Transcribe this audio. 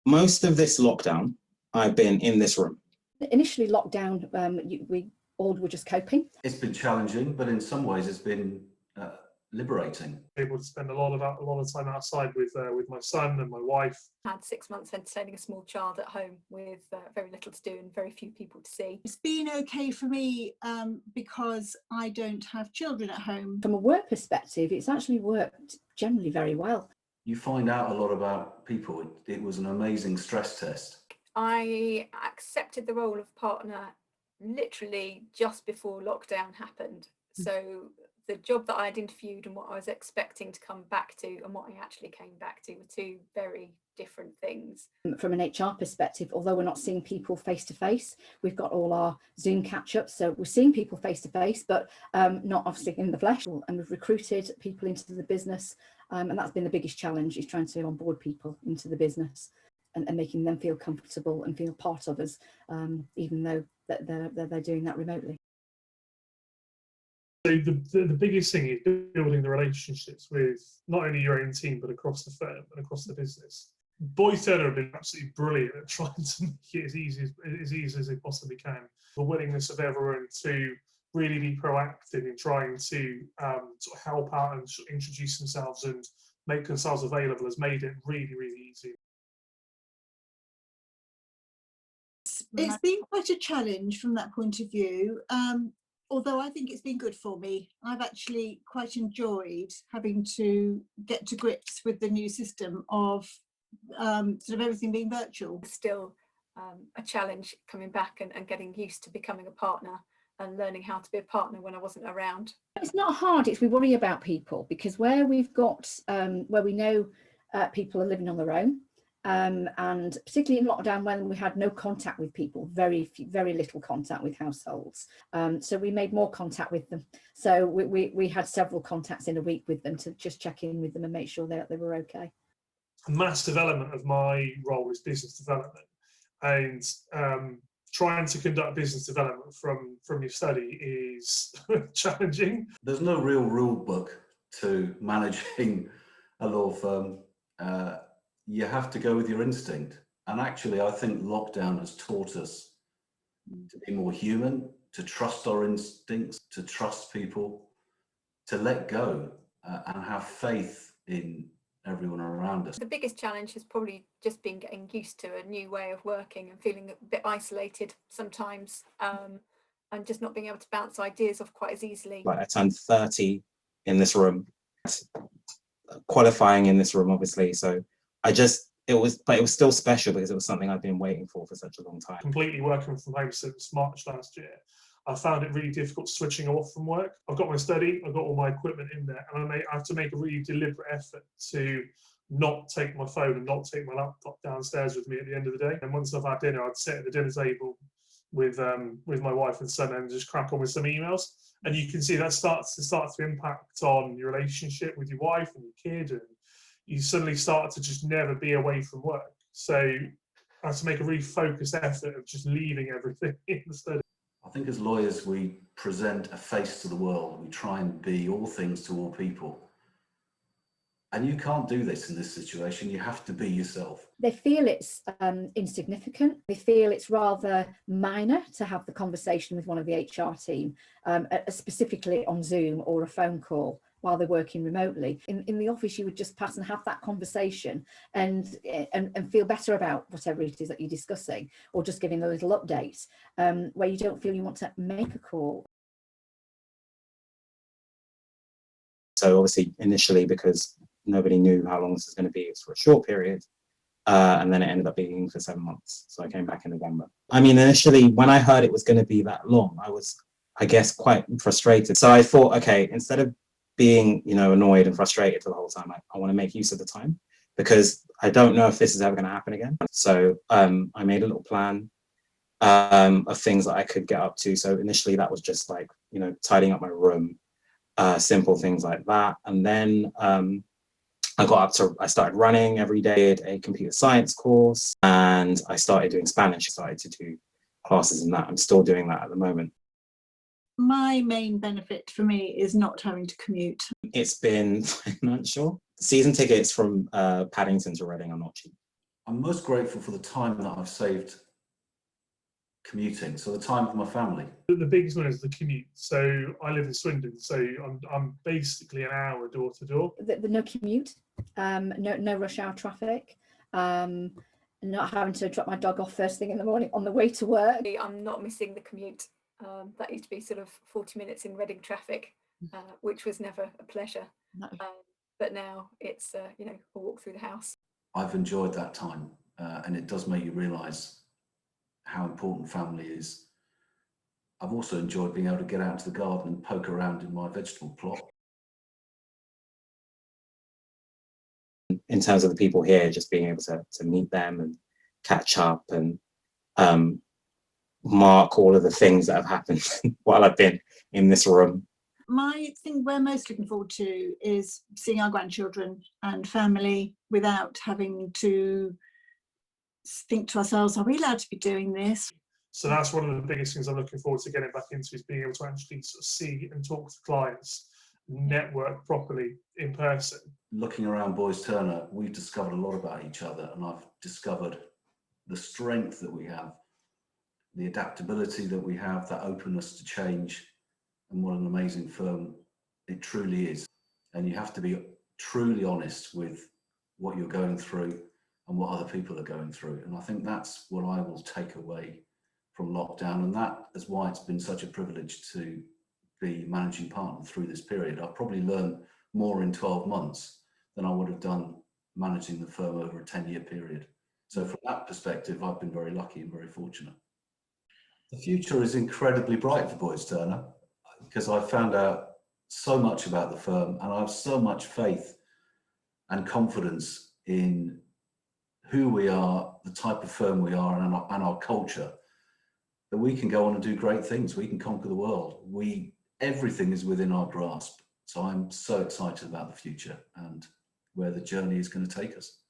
Most of this lockdown, I've been in this room. Initially lockdown, we all were just coping. It's been challenging, but in some ways it's been liberating. Able to spend a lot of time outside with my son and my wife. I had 6 months entertaining a small child at home with very little to do and very few people to see. It's been okay for me because I don't have children at home. From a work perspective, it's actually worked generally very well. You find out a lot about people. It was an amazing stress test. I accepted the role of partner literally just before lockdown happened. So the job that I had interviewed and what I was expecting to come back to and what I actually came back to were two very different things. From an HR perspective, although we're not seeing people face to face, we've got all our Zoom catch-ups, so we're seeing people face to face, but not obviously in the flesh. And we've recruited people into the business, and that's been the biggest challenge, is trying to onboard people into the business and making them feel comfortable and feel part of us, even though they're doing that remotely. So the biggest thing is building the relationships with not only your own team, but across the firm and across the business. Boys Turner have been absolutely brilliant at trying to make it as easy as they possibly can. The willingness of everyone to really be proactive in trying to sort of help out and introduce themselves and make themselves available has made it really, really easy. It's been quite a challenge from that point of view. Although I think it's been good for me. I've actually quite enjoyed having to get to grips with the new system of sort of everything being virtual. Still a challenge coming back and getting used to becoming a partner and learning how to be a partner when I wasn't around. It's not hard, it's we worry about people, because where we've got, where we know people are living on their own, and particularly in lockdown when we had no contact with people, very little contact with households, so we made more contact with them. So we had several contacts in a week with them to just check in with them and make sure that they were okay. A massive element of my role is business development, and trying to conduct business development from your study is challenging. There's no real rule book to managing a law firm. You have to go with your instinct. And actually, I think lockdown has taught us to be more human, to trust our instincts, to trust people, to let go and have faith in everyone around us. The biggest challenge has probably just been getting used to a new way of working and feeling a bit isolated sometimes, and just not being able to bounce ideas off quite as easily. Like I turned 30 in this room, qualifying in this room, obviously. So it was still special because it was something I've been waiting for such a long time. Completely working from home since March last year, I found it really difficult switching off from work. I've got my study, I've got all my equipment in there, and I have to make a really deliberate effort to not take my phone and not take my laptop downstairs with me at the end of the day. And once I've had dinner, I'd sit at the dinner table with my wife and son and just crack on with some emails. And you can see that starts to impact on your relationship with your wife and your kid, and you suddenly start to just never be away from work. So I have to make a really focused effort of just leaving everything in the study. I think as lawyers, we present a face to the world. We try and be all things to all people. And you can't do this in this situation. You have to be yourself. They feel it's insignificant. They feel it's rather minor to have the conversation with one of the HR team, specifically on Zoom or a phone call while they're working remotely. In the office, you would just pass and have that conversation and feel better about whatever it is that you're discussing, or just giving a little update, where you don't feel you want to make a call. So obviously initially, because nobody knew how long this was going to be, it's for a short period, and then it ended up being for 7 months. So I came back in November. I mean, initially when I heard it was going to be that long, I was, I guess, quite frustrated. So I thought, okay, instead of being, annoyed and frustrated for the whole time, I want to make use of the time, because I don't know if this is ever going to happen again. So I made a little plan of things that I could get up to. So initially that was just like, tidying up my room, simple things like that. And then I started running every day, did a computer science course, and I started doing Spanish. I started to do classes in that. I'm still doing that at the moment. My main benefit for me is not having to commute. It's been financial. Season tickets from Paddington to Reading are not cheap. I'm most grateful for the time that I've saved commuting, so the time with my family. The biggest one is the commute. So I live in Swindon, so I'm basically an hour door to door. The no commute, no rush hour traffic, not having to drop my dog off first thing in the morning on the way to work. I'm not missing the commute. That used to be sort of 40 minutes in Reading traffic, which was never a pleasure. No. But now it's, you know, a walk through the house. I've enjoyed that time, and it does make you realise how important family is. I've also enjoyed being able to get out into the garden and poke around in my vegetable plot. In terms of the people here, just being able to meet them and catch up and mark all of the things that have happened while I've been in this room. My thing we're most looking forward to is seeing our grandchildren and family without having to think to ourselves, are we allowed to be doing this? So that's one of the biggest things I'm looking forward to getting back into, is being able to actually sort of see and talk to clients, network properly in person. Looking around Boys Turner, we've discovered a lot about each other, and I've discovered the strength that we have, the adaptability that we have, that openness to change, and what an amazing firm it truly is. And you have to be truly honest with what you're going through and what other people are going through. And I think that's what I will take away from lockdown, and that is why it's been such a privilege to be managing partner through this period. I've probably learned more in 12 months than I would have done managing the firm over a 10-year period. So from that perspective, I've been very lucky and very fortunate. The future is incredibly bright for Boys Turner, because I found out so much about the firm, and I have so much faith and confidence in who we are, the type of firm we are, and our culture, that we can go on and do great things. We can conquer the world. Everything is within our grasp. So I'm so excited about the future and where the journey is going to take us.